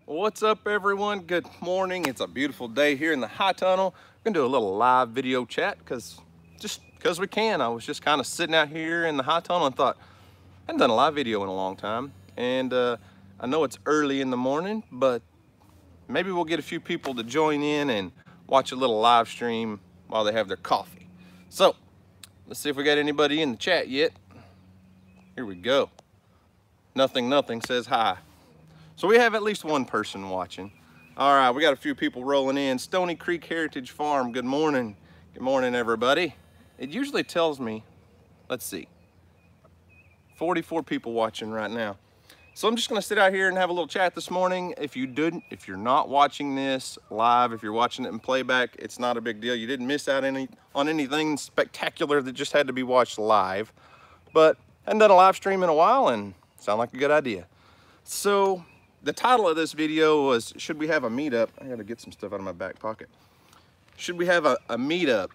What's up, everyone? Good morning. It's a beautiful day here in the high tunnel. We're gonna do a little live video chat because we can. I was just kind of sitting out here in the high tunnel and thought, I haven't done a live video in a long time. And I know it's early in the morning, but maybe we'll get a few people to join in and watch a little live stream while they have their coffee. So let's see if we got anybody in the chat yet. Here we go. Nothing says hi. So we have at least one person watching. All right, we got a few people rolling in. Stony Creek Heritage Farm, good morning. Good morning, everybody. It usually tells me, let's see, 44 people watching right now. So I'm just gonna sit out here and have a little chat this morning. If you're not watching this live, if you're watching it in playback, it's not a big deal. You didn't miss out on anything spectacular that just had to be watched live. But I hadn't done a live stream in a while and sound like a good idea. So the title of this video was, should we have a meetup? I gotta get some stuff out of my back pocket. Should we have a meetup?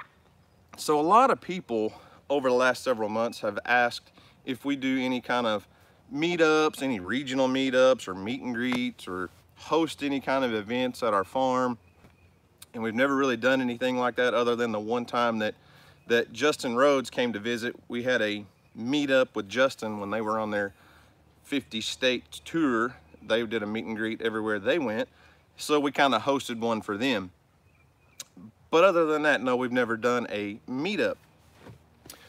So a lot of people over the last several months have asked if we do any kind of meetups, any regional meetups or meet and greets, or host any kind of events at our farm. And we've never really done anything like that other than the one time that Justin Rhodes came to visit. We had a meetup with Justin when they were on their 50-state tour. They did a meet and greet everywhere they went. So we kind of hosted one for them. But other than that, no, we've never done a meetup.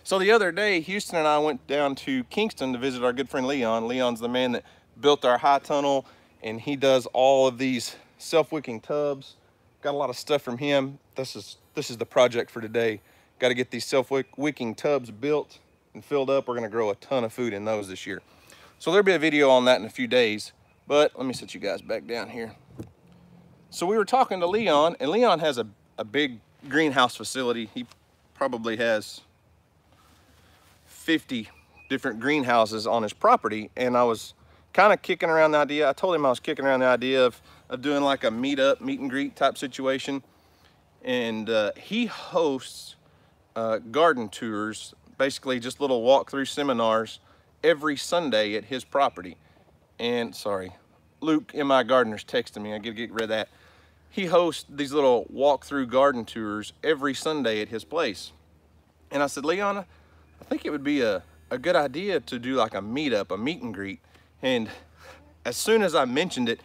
So the other day, Houston and I went down to Kingston to visit our good friend Leon. Leon's the man that built our high tunnel, and he does all of these self-wicking tubs. Got a lot of stuff from him. This is the project for today. Got to get these self-wicking tubs built and filled up. We're going to grow a ton of food in those this year. So there'll be a video on that in a few days. But let me sit you guys back down here. So we were talking to Leon, and Leon has a big greenhouse facility. He probably has 50 different greenhouses on his property. And I was kind of kicking around the idea. I told him I was kicking around the idea of doing like a meet and greet type situation. And he hosts garden tours, basically just little walkthrough seminars every Sunday at his property. And sorry, Luke, MI Gardener's texting me. I gotta get rid of that. He hosts these little walk-through garden tours every Sunday at his place. And I said, Leon, I think it would be a good idea to do like a meetup, a meet and greet. And as soon as I mentioned it,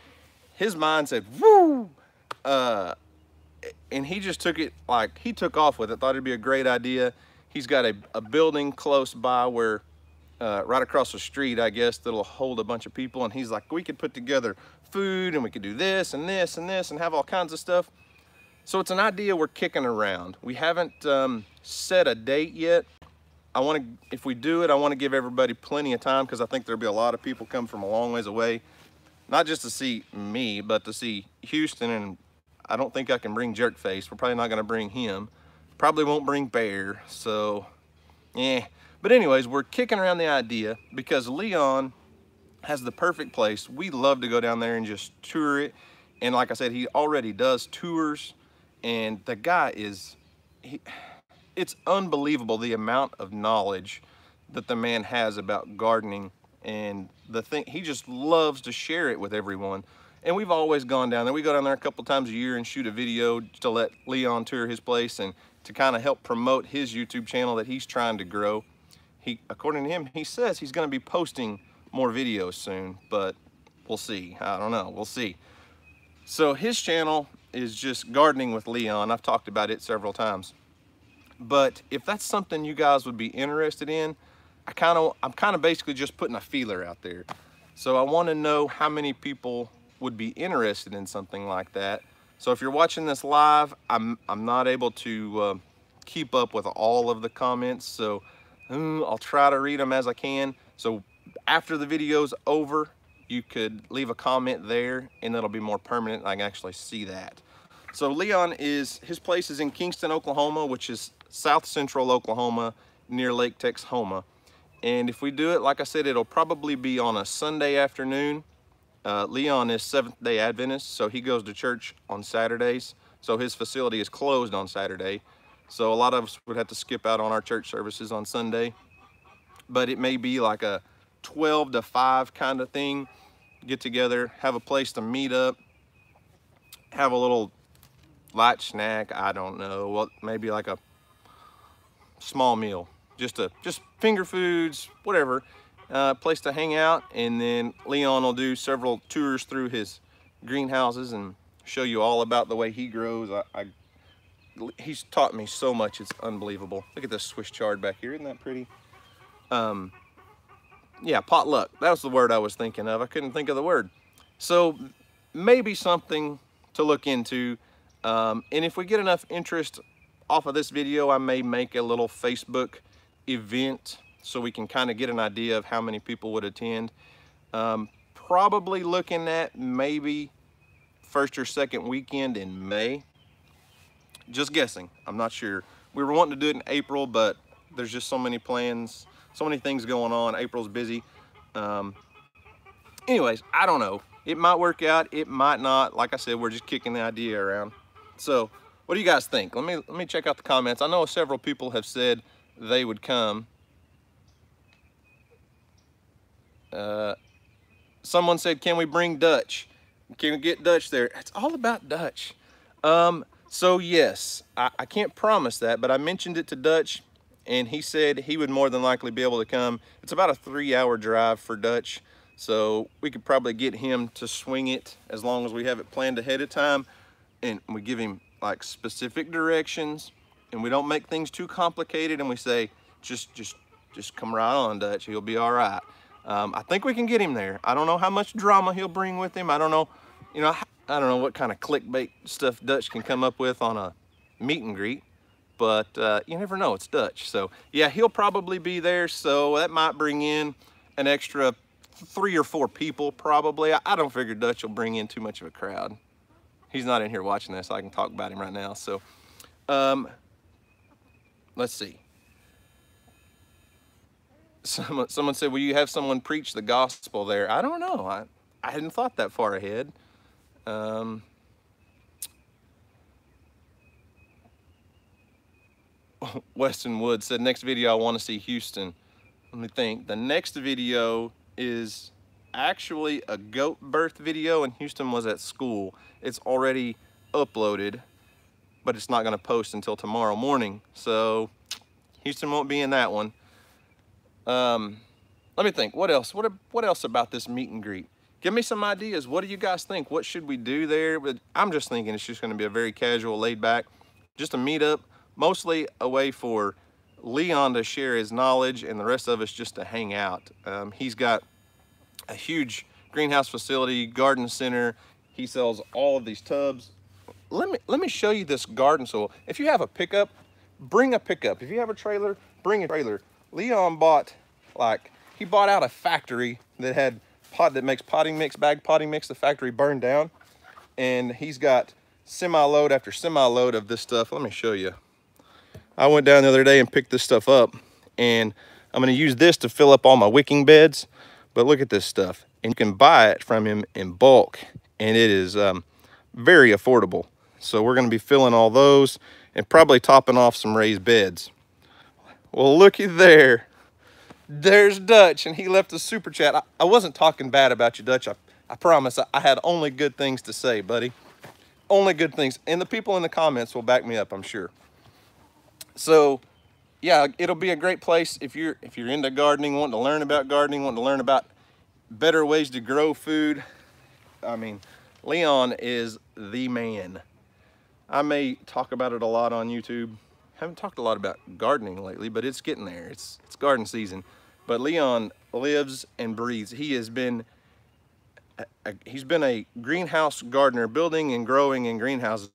his mind said, woo! And he just took it, like, he took off with it, thought it'd be a great idea. He's got a building close by where right across the street, I guess, that'll hold a bunch of people. And he's like, we could put together food and we could do this and this and this and have all kinds of stuff. So it's an idea we're kicking around. We haven't set a date yet. If we do it, I want to give everybody plenty of time because I think there'll be a lot of people come from a long ways away. Not just to see me, but to see Houston. And I don't think I can bring Jerkface. We're probably not going to bring him. Probably won't bring Bear. So, yeah. But anyways, we're kicking around the idea because Leon has the perfect place. We love to go down there and just tour it. And like I said, he already does tours. And the guy it's unbelievable the amount of knowledge that the man has about gardening. And he just loves to share it with everyone. And we've always gone down there. We go down there a couple times a year and shoot a video to let Leon tour his place and to kind of help promote his YouTube channel that he's trying to grow. According to him, he says he's going to be posting more videos soon, but we'll see. I don't know. We'll see. So his channel is just Gardening with Leon. I've talked about it several times. But if that's something you guys would be interested in, I'm kind of basically just putting a feeler out there. So I want to know how many people would be interested in something like that. So if you're watching this live, I'm not able to keep up with all of the comments. So I'll try to read them as I can. So after the video's over, you could leave a comment there and it'll be more permanent. I can actually see that. So Leon his place is in Kingston, Oklahoma, which is south central Oklahoma near Lake Texoma. And if we do it, like I said, it'll probably be on a Sunday afternoon. Leon is Seventh-day Adventist, so he goes to church on Saturdays. So his facility is closed on Saturday. So a lot of us would have to skip out on our church services on Sunday. But it may be like a 12 to 5 kind of thing. Get together, have a place to meet up, have a little light snack. I don't know, well, maybe like a small meal, just finger foods, whatever, place to hang out. And then Leon will do several tours through his greenhouses and show you all about the way he grows. He's taught me so much, it's unbelievable. Look at this Swiss chard back here, isn't that pretty? Yeah, potluck, that was the word I was thinking of. I couldn't think of the word. So maybe something to look into. And if we get enough interest off of this video, I may make a little Facebook event so we can kind of get an idea of how many people would attend. Probably looking at maybe first or second weekend in May. Just guessing, I'm not sure. We were wanting to do it in April, but there's just so many plans, so many things going on. April's busy. Anyways, I don't know. It might work out, it might not. Like I said, we're just kicking the idea around. So what do you guys think? Let me check out the comments. I know several people have said they would come. Someone said, can we bring Dutch? Can we get Dutch there? It's all about Dutch. So yes, I can't promise that, but I mentioned it to Dutch and he said he would more than likely be able to come. It's about a 3-hour drive for Dutch, so we could probably get him to swing it as long as we have it planned ahead of time and we give him like specific directions and we don't make things too complicated and we say, just come right on, Dutch, he'll be all right. I think we can get him there. I don't know how much drama he'll bring with him. I don't know, you know, I don't know what kind of clickbait stuff Dutch can come up with on a meet and greet, but you never know, it's Dutch. So yeah, he'll probably be there, so that might bring in an extra 3 or 4 people probably. I don't figure Dutch will bring in too much of a crowd. He's not in here watching this, so I can talk about him right now. So let's see. Someone said, will you have someone preach the gospel there? I don't know. I hadn't thought that far ahead. Weston Wood said, next video I want to see Houston. Let me think. The next video is actually a goat birth video and Houston was at school. It's already uploaded, but it's not going to post until tomorrow morning. So Houston won't be in that one. Let me think. What else? What else about this meet and greet? Give me some ideas. What do you guys think? What should we do there? But I'm just thinking it's just going to be a very casual, laid back, just a meetup, mostly a way for Leon to share his knowledge and the rest of us just to hang out. He's got a huge greenhouse facility, garden center. He sells all of these tubs. Let me show you this garden soil. If you have a pickup, bring a pickup. If you have a trailer, bring a trailer. Leon bought, he bought out a factory that had that makes potting mix, bag potting mix. The factory burned down, and he's got semi-load after semi-load of this stuff. Let me show you. I went down the other day and picked this stuff up, and I'm going to use this to fill up all my wicking beds. But look at this stuff, and you can buy it from him in bulk, and it is very affordable. So we're going to be filling all those and probably topping off some raised beds. Well, looky there. There's Dutch, and he left a super chat. I wasn't talking bad about you, Dutch. I promise. I had only good things to say, buddy. Only good things. And the people in the comments will back me up, I'm sure. So, yeah, it'll be a great place if you're into gardening, wanting to learn about gardening, wanting to learn about better ways to grow food. I mean, Leon is the man. I may talk about it a lot on YouTube. Haven't talked a lot about gardening lately, but it's getting there. It's garden season. But Leon lives and breathes. He's been a greenhouse gardener, building and growing in greenhouses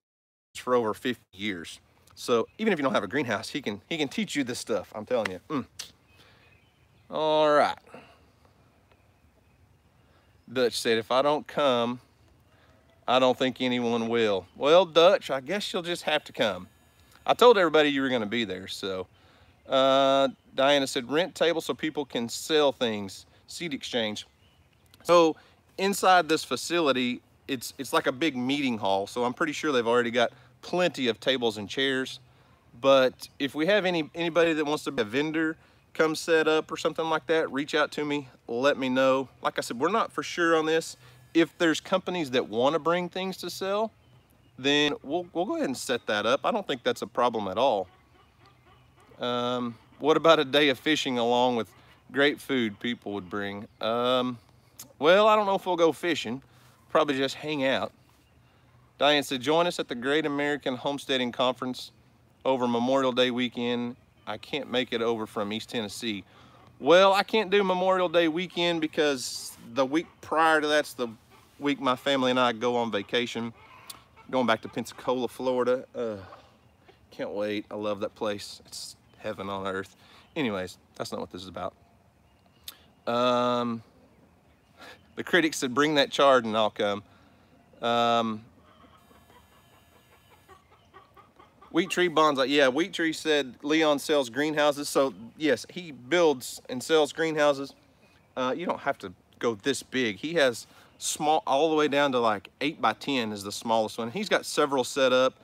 for over 50 years. So even if you don't have a greenhouse, he can teach you this stuff. I'm telling you. All right. Dutch said, if I don't come, I don't think anyone will. Well, Dutch, I guess you'll just have to come. I told everybody you were going to be there. So Diana said, rent tables so people can sell things, seed exchange. So inside this facility, it's like a big meeting hall. So I'm pretty sure they've already got plenty of tables and chairs. But if we have anybody that wants to be a vendor, come set up or something like that, reach out to me, let me know. Like I said, we're not for sure on this. If there's companies that want to bring things to sell, then we'll go ahead and set that up. I don't think that's a problem at all. What about a day of fishing along with great food people would bring? Well, I don't know if we'll go fishing. Probably just hang out. Diane said, join us at the Great American Homesteading Conference over Memorial Day weekend. I can't make it over from East Tennessee. Well, I can't do Memorial Day weekend because the week prior to that's the week my family and I go on vacation. Going back to Pensacola, Florida. Can't wait. I love that place. It's heaven on earth. Anyways, that's not what this is about. The critics said, bring that chard and I'll come. Wheat Tree Bonsai. Yeah, Wheat Tree said Leon sells greenhouses. So yes, he builds and sells greenhouses. You don't have to go this big. He has small, all the way down to like 8 by 10 is the smallest one. He's got several set up.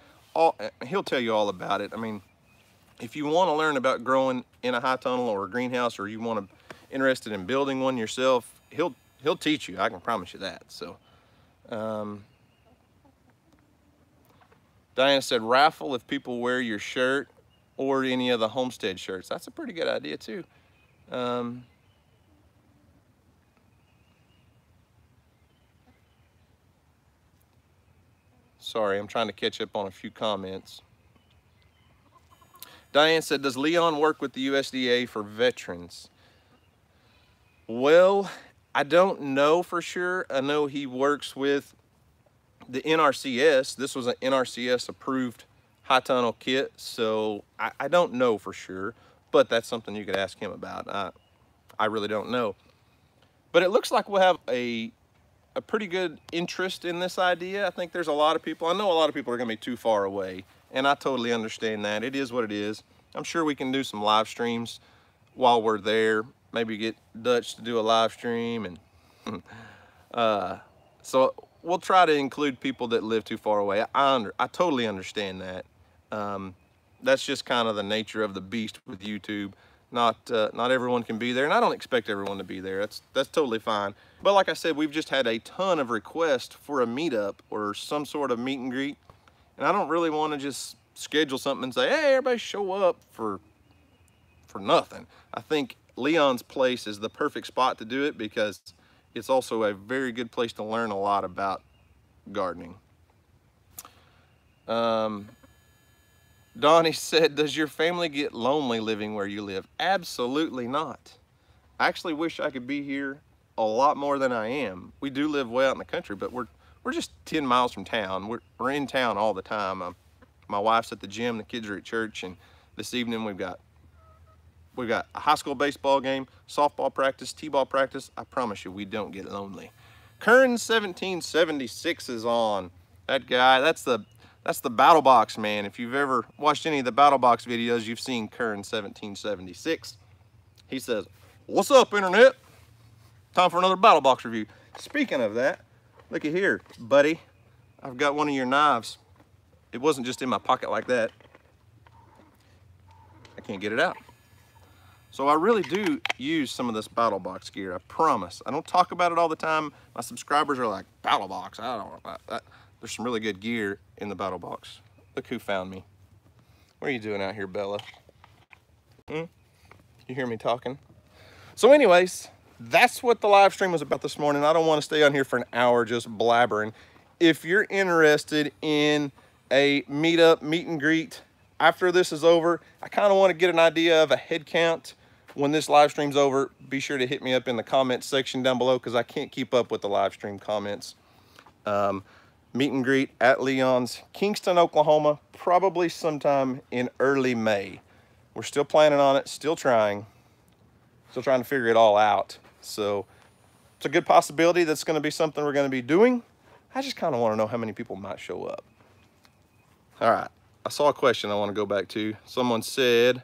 He'll tell you all about it. I mean, if you want to learn about growing in a high tunnel or a greenhouse, or you want to interested in building one yourself, he'll teach you. I can promise you that. So, Diana said, raffle if people wear your shirt or any of the Homestead shirts. That's a pretty good idea too. Sorry, I'm trying to catch up on a few comments. Diane said, does Leon work with the USDA for veterans? Well, I don't know for sure. I know he works with the NRCS. This was an NRCS approved high tunnel kit, so I don't know for sure, but that's something you could ask him about. I really don't know. But it looks like we'll have a pretty good interest in this idea. I think there's a lot of people. I know a lot of people are gonna be too far away, and I totally understand that. It is what it is. I'm sure we can do some live streams while we're there. Maybe get Dutch to do a live stream, and so we'll try to include people that live too far away. I totally understand that. That's just kind of the nature of the beast with YouTube. Not everyone can be there, and I don't expect everyone to be there. That's totally fine. But like I said, we've just had a ton of requests for a meetup or some sort of meet and greet, and I don't really want to just schedule something and say, hey, everybody show up for nothing. I think Leon's place is the perfect spot to do it because it's also a very good place to learn a lot about gardening. Donnie said, does your family get lonely living where you live? Absolutely not. I actually wish I could be here a lot more than I am. We do live way out in the country, but we're just 10 miles from town. We're in town all the time. My wife's at the gym, the kids are at church, and this evening we've got a high school baseball game, softball practice, t-ball practice. I promise you, we don't get lonely. Kern 1776 is on. That guy, that's the Battle Box man. If you've ever watched any of the Battle Box videos, you've seen Kern 1776. He says, what's up, internet? Time for another Battle Box review. Speaking of that, look at here, buddy. I've got one of your knives. It wasn't just in my pocket like that. I can't get it out. So I really do use some of this Battle Box gear, I promise. I don't talk about it all the time. My subscribers are like, Battle Box, I don't know. There's some really good gear in the Battle Box. Look who found me. What are you doing out here, Bella? You hear me talking? So anyways, that's what the live stream was about this morning. I don't want to stay on here for an hour just blabbering. If you're interested in a meetup, meet and greet, after this is over, I kind of want to get an idea of a head count. When this live stream's over, be sure to hit me up in the comments section down below because I can't keep up with the live stream comments. Meet and greet at Leon's, Kingston, Oklahoma, probably sometime in early May. We're still planning on it, still trying to figure it all out. So it's a good possibility that's going to be something we're going to be doing. I just kind of want to know how many people might show up. All right, I saw a question I want to go back to. Someone said,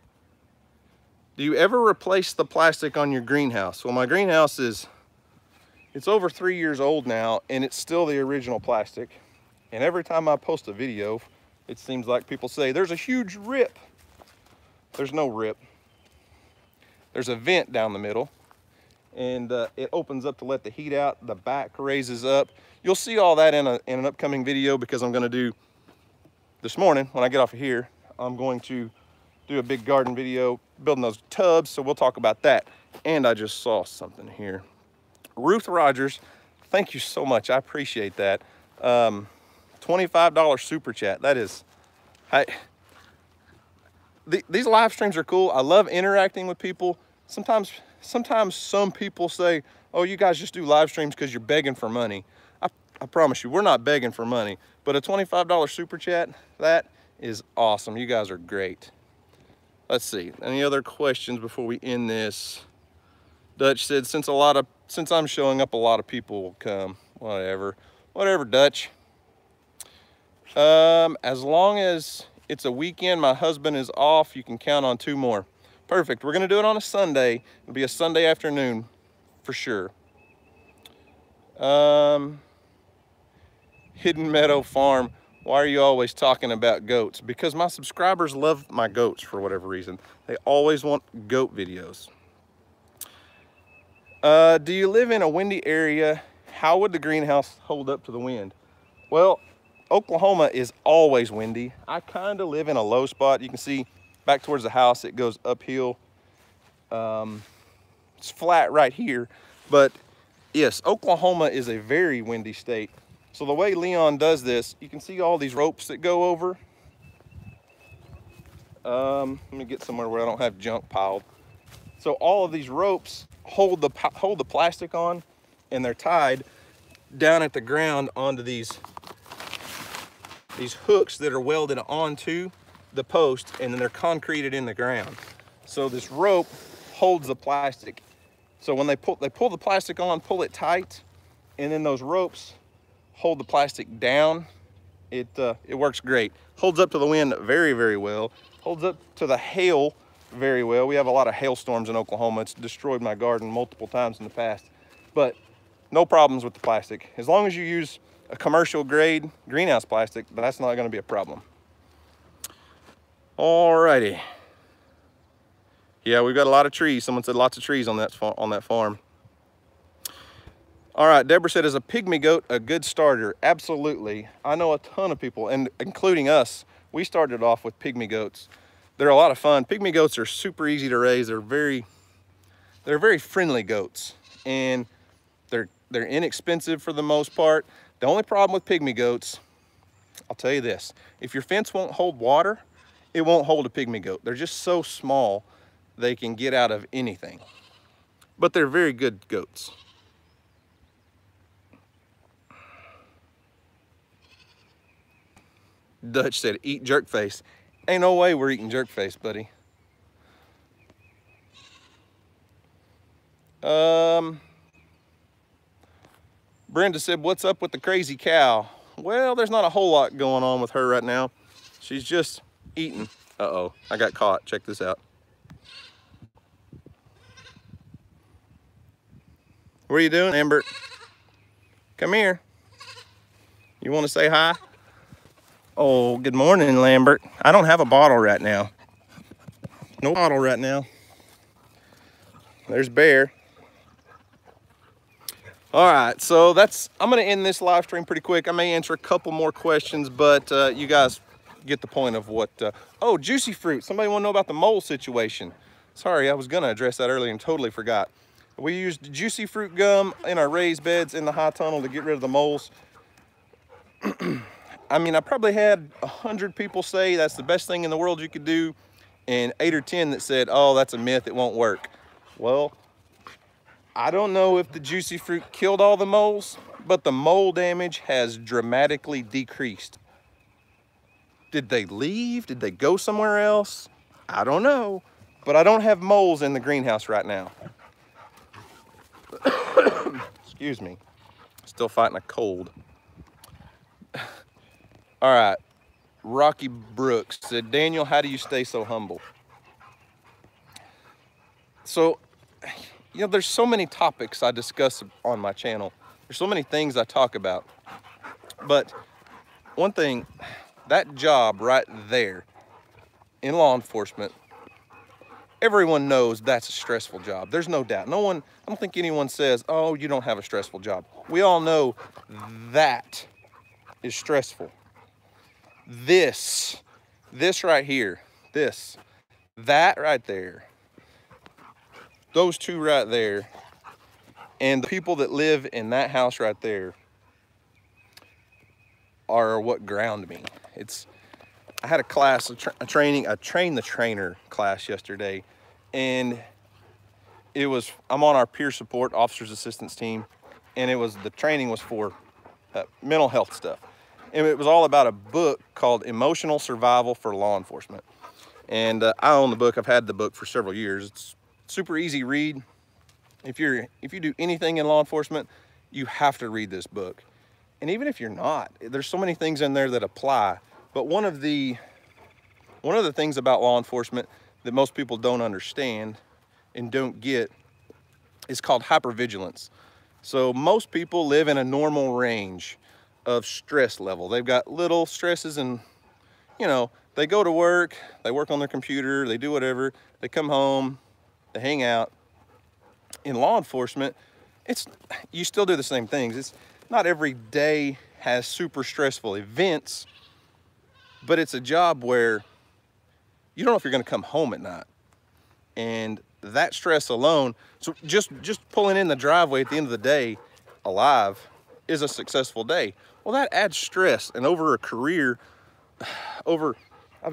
do you ever replace the plastic on your greenhouse? Well, my greenhouse it's over 3 years old now, and it's still the original plastic. And every time I post a video, it seems like people say, there's a huge rip. There's no rip. There's a vent down the middle, and it opens up to let the heat out. The back raises up. You'll see all that in an upcoming video because I'm gonna do this morning when I get off of here, I'm going to do a big garden video building those tubs, so we'll talk about that. And I just saw something here. Ruth Rogers, thank you so much. I appreciate that. $25 super chat. That is, these live streams are cool. I love interacting with people. Sometimes some people say, oh, you guys just do live streams because you're begging for money. I promise you, we're not begging for money, but a $25 super chat, that is awesome. You guys are great. Let's see, any other questions before we end this? Dutch said, since I'm showing up, a lot of people will come. Whatever, Dutch. As long as it's a weekend, my husband is off, you can count on 2 more. Perfect, we're gonna do it on a Sunday. It'll be a Sunday afternoon, for sure. Hidden Meadow Farm, why are you always talking about goats? Because my subscribers love my goats for whatever reason. They always want goat videos. Do you live in a windy area? How would the greenhouse hold up to the wind? Well, Oklahoma is always windy. I kind of live in a low spot. You can see back towards the house, it goes uphill. It's flat right here, but yes, Oklahoma is a very windy state. So the way Leon does this, you can see all these ropes that go over. Let me get somewhere where I don't have junk piled. So all of these ropes hold the plastic on, and they're tied down at the ground onto these hooks that are welded onto the post, and then they're concreted in the ground. So this rope holds the plastic. So when they pull the plastic on, pull it tight, and then those ropes hold the plastic down. It works great. Holds up to the wind very, very well. Holds up to the hail very well. We have a lot of hailstorms in Oklahoma. It's destroyed my garden multiple times in the past, but no problems with the plastic. As long as you use a commercial grade greenhouse plastic, that's not gonna be a problem. Alrighty. Yeah, we've got a lot of trees. Someone said lots of trees on that farm. All right, Deborah said, is a pygmy goat a good starter? Absolutely. I know a ton of people, and including us, we started off with pygmy goats. They're a lot of fun. Pygmy goats are super easy to raise. They're very friendly goats, and they're inexpensive for the most part. The only problem with pygmy goats, I'll tell you this, if your fence won't hold water, it won't hold a pygmy goat. They're just so small, they can get out of anything. But they're very good goats. Dutch said, eat jerk face. Ain't no way we're eating jerk face, buddy. Brenda said, what's up with the crazy cow? Well, there's not a whole lot going on with her right now. She's just eating. Uh-oh, I got caught. Check this out. What are you doing, Amber? Come here. You want to say hi? Oh, good morning, Lambert. I don't have a bottle right now. No bottle right now. There's Bear. All right, so I'm gonna end this live stream pretty quick. I may answer a couple more questions, but you guys get the point of what, oh, juicy fruit. Somebody wanna know about the mole situation. Sorry, I was gonna address that earlier and totally forgot. We used juicy fruit gum in our raised beds in the high tunnel to get rid of the moles. I mean, I probably had 100 people say that's the best thing in the world you could do, and 8 or 10 that said, oh, that's a myth, it won't work. Well, I don't know if the juicy fruit killed all the moles, but the mole damage has dramatically decreased. Did they leave? Did they go somewhere else? I don't know, but I don't have moles in the greenhouse right now. Excuse me, still fighting a cold. All right, Rocky Brooks said, Daniel, how do you stay so humble? So, you know, there's so many topics I discuss on my channel. There's so many things I talk about. But one thing, that job right there in law enforcement, everyone knows that's a stressful job. There's no doubt. No one, I don't think anyone says, oh, you don't have a stressful job. We all know that is stressful. this right here, that right there, those two right there, and the people that live in that house right there are what ground me. I had a class, a train the trainer class yesterday, and I'm on our peer support officers assistance team, and the training was for mental health stuff. And it was all about a book called Emotional Survival for Law Enforcement. And I own the book. I've had the book for several years. It's super easy read. If you do anything in law enforcement, you have to read this book. And even if you're not, there's so many things in there that apply. But one of the things about law enforcement that most people don't understand and don't get is called hypervigilance. So most people live in a normal range of stress level. They've got little stresses, and they go to work, they work on their computer, they do whatever, they come home, they hang out. In law enforcement, you still do the same things. It's not every day has super stressful events, but it's a job where you don't know if you're going to come home at night. And that stress alone, so just pulling in the driveway at the end of the day alive is a successful day. Well, that adds stress, and over a career, I've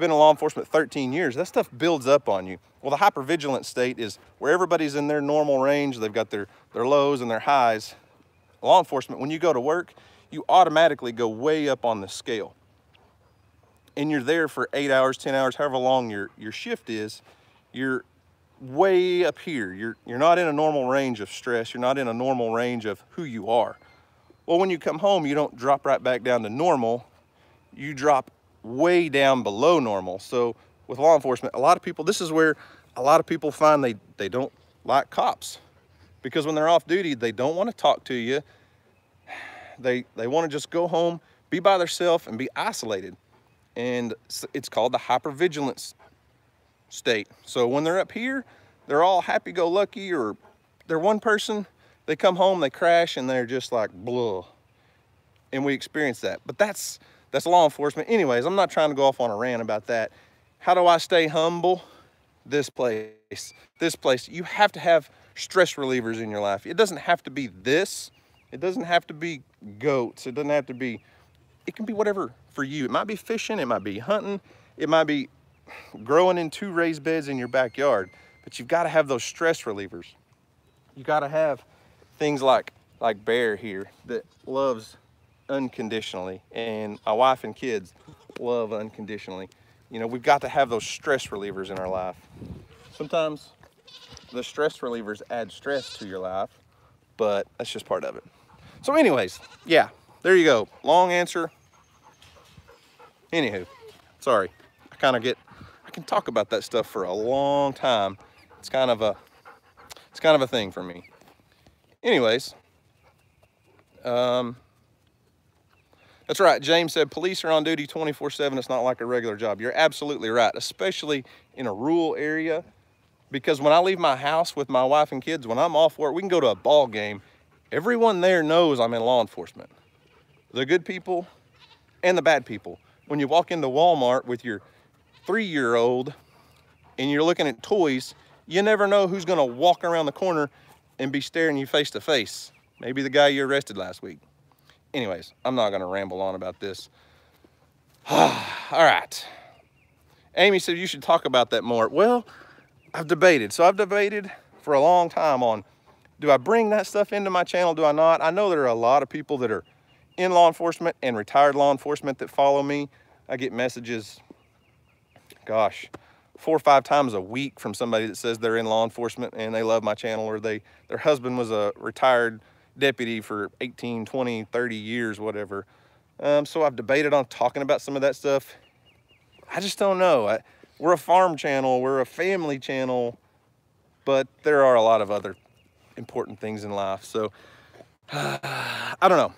been in law enforcement 13 years, that stuff builds up on you. Well, the hypervigilant state is where everybody's in their normal range. They've got their lows and their highs. Law enforcement, when you go to work, you automatically go way up on the scale. And you're there for 8 hours, 10 hours, however long your shift is. You're way up here. You're not in a normal range of stress. You're not in a normal range of who you are. Well, when you come home, you don't drop right back down to normal. You drop way down below normal. So with law enforcement, a lot of people, this is where a lot of people find they don't like cops, because when they're off duty, they don't want to talk to you. They want to just go home, be by themselves, and be isolated. And it's called the hypervigilance state. So when they're up here, they're all happy-go-lucky, or they're one person, they come home, they crash, and they're just like, blah. And we experience that. But that's law enforcement. Anyways, I'm not trying to go off on a rant about that. How do I stay humble? This place, you have to have stress relievers in your life. It doesn't have to be this. It doesn't have to be goats. It doesn't have to be, it can be whatever for you. It might be fishing, it might be hunting, it might be growing in 2 raised beds in your backyard, but you've got to have those stress relievers. You got to have things like Bear here that loves unconditionally, and my wife and kids love unconditionally. We've got to have those stress relievers in our life. Sometimes the stress relievers add stress to your life, but that's just part of it. So anyways, yeah, there you go. Long answer. Anywho, sorry. I can talk about that stuff for a long time. It's kind of a thing for me. Anyways, that's right. James said police are on duty 24/7. It's not like a regular job. You're absolutely right, especially in a rural area, because when I leave my house with my wife and kids, when I'm off work, we can go to a ball game. Everyone there knows I'm in law enforcement. The good people and the bad people. When you walk into Walmart with your 3-year-old and you're looking at toys, you never know who's going to walk around the corner and be staring you face to face. Maybe the guy you arrested last week. Anyways, I'm not going to ramble on about this. All right. Amy said you should talk about that more. Well, I've debated. So I've debated for a long time on, do I bring that stuff into my channel? Do I not? I know there are a lot of people that are in law enforcement and retired law enforcement that follow me. I get messages, gosh, 4 or 5 times a week from somebody that says they're in law enforcement and they love my channel, or their husband was a retired deputy for 18, 20, 30 years, whatever. So I've debated on talking about some of that stuff. I just don't know. We're a farm channel, we're a family channel, but there are a lot of other important things in life. So I don't know.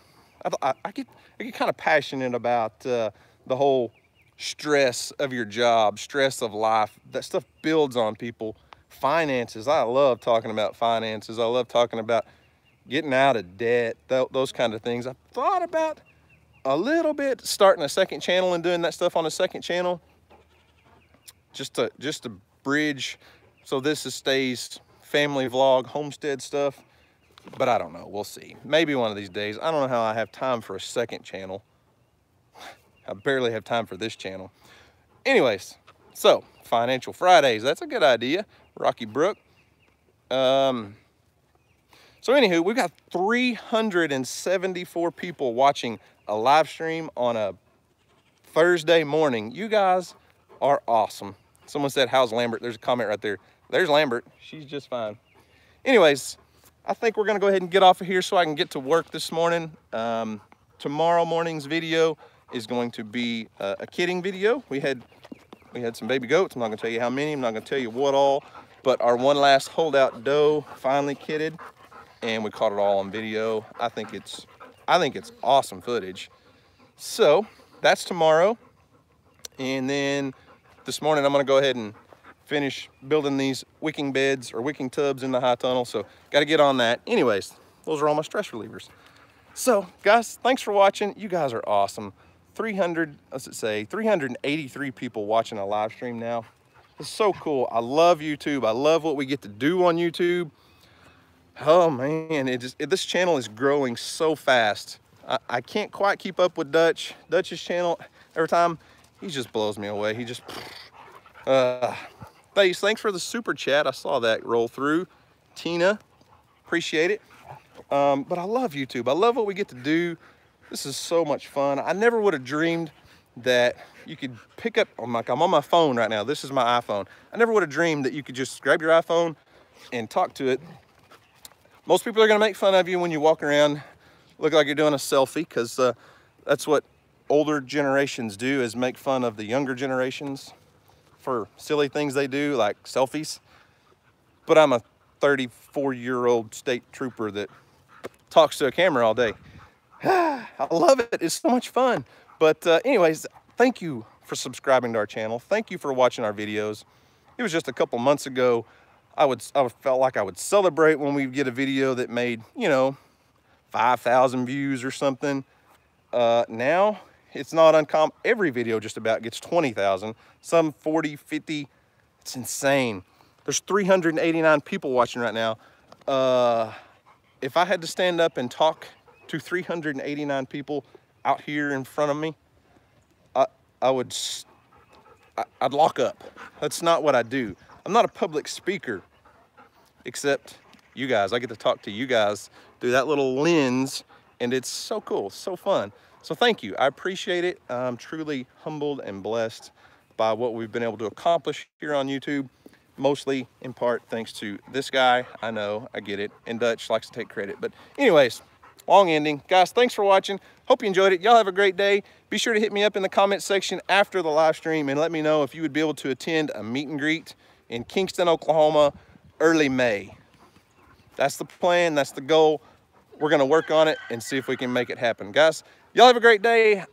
I get kind of passionate about the whole stress of your job, stress of life. That stuff builds on people. Finances, I love talking about finances. I love talking about getting out of debt, those kind of things. I've thought about a little bit starting a second channel and doing that stuff on a second channel, just to bridge, so this stays family vlog, homestead stuff. But I don't know, we'll see. Maybe one of these days. I don't know how I have time for a second channel. I barely have time for this channel. Anyways, so Financial Fridays, that's a good idea. Rocky Brook. So anywho, we've got 374 people watching a live stream on a Thursday morning. You guys are awesome. Someone said, how's Lambert? There's a comment right there. There's Lambert. She's just fine. Anyways, I think we're gonna go ahead and get off of here so I can get to work this morning. Tomorrow morning's video is going to be a kidding video. We had some baby goats. I'm not gonna tell you how many. I'm not gonna tell you what all, but our one last holdout doe finally kidded, and we caught it all on video. I think it's awesome footage. So that's tomorrow. And then this morning I'm gonna go ahead and finish building these wicking beds or wicking tubs in the high tunnel. So gotta get on that. Anyways, those are all my stress relievers. So guys, thanks for watching. You guys are awesome. 383 people watching a live stream now. It's so cool. I love YouTube. I love what we get to do on YouTube. Oh man, this channel is growing so fast. I can't quite keep up with Dutch's channel. Every time, he just blows me away. He just, thanks for the super chat. I saw that roll through. Tina, appreciate it. But I love YouTube. I love what we get to do. This is so much fun. I never would have dreamed that you could pick up, I'm on my phone right now. This is my iPhone. I never would have dreamed that you could just grab your iPhone and talk to it. Most people are gonna make fun of you when you walk around looking like you're doing a selfie, because that's what older generations do, is make fun of the younger generations for silly things they do, like selfies. But I'm a 34-year-old state trooper that talks to a camera all day. I love it. It's so much fun. But anyways, thank you for subscribing to our channel. Thank you for watching our videos. It was just a couple months ago, I felt like I would celebrate when we get a video that made, 5,000 views or something. Now it's not uncommon. Every video just about gets 20,000, some 40, 50. It's insane. There's 389 people watching right now. If I had to stand up and talk to 389 people out here in front of me, I'd lock up. That's not what I do. I'm not a public speaker, except you guys. I get to talk to you guys through that little lens, and it's so cool, so fun. So thank you, I appreciate it. I'm truly humbled and blessed by what we've been able to accomplish here on YouTube, mostly in part thanks to this guy. I know, I get it, and Dutch likes to take credit, but anyways, long ending. Guys, thanks for watching. Hope you enjoyed it. Y'all have a great day. Be sure to hit me up in the comment section after the live stream and let me know if you would be able to attend a meet and greet in Kingston, Oklahoma, early May. That's the plan, that's the goal. We're gonna work on it and see if we can make it happen. Guys, y'all have a great day.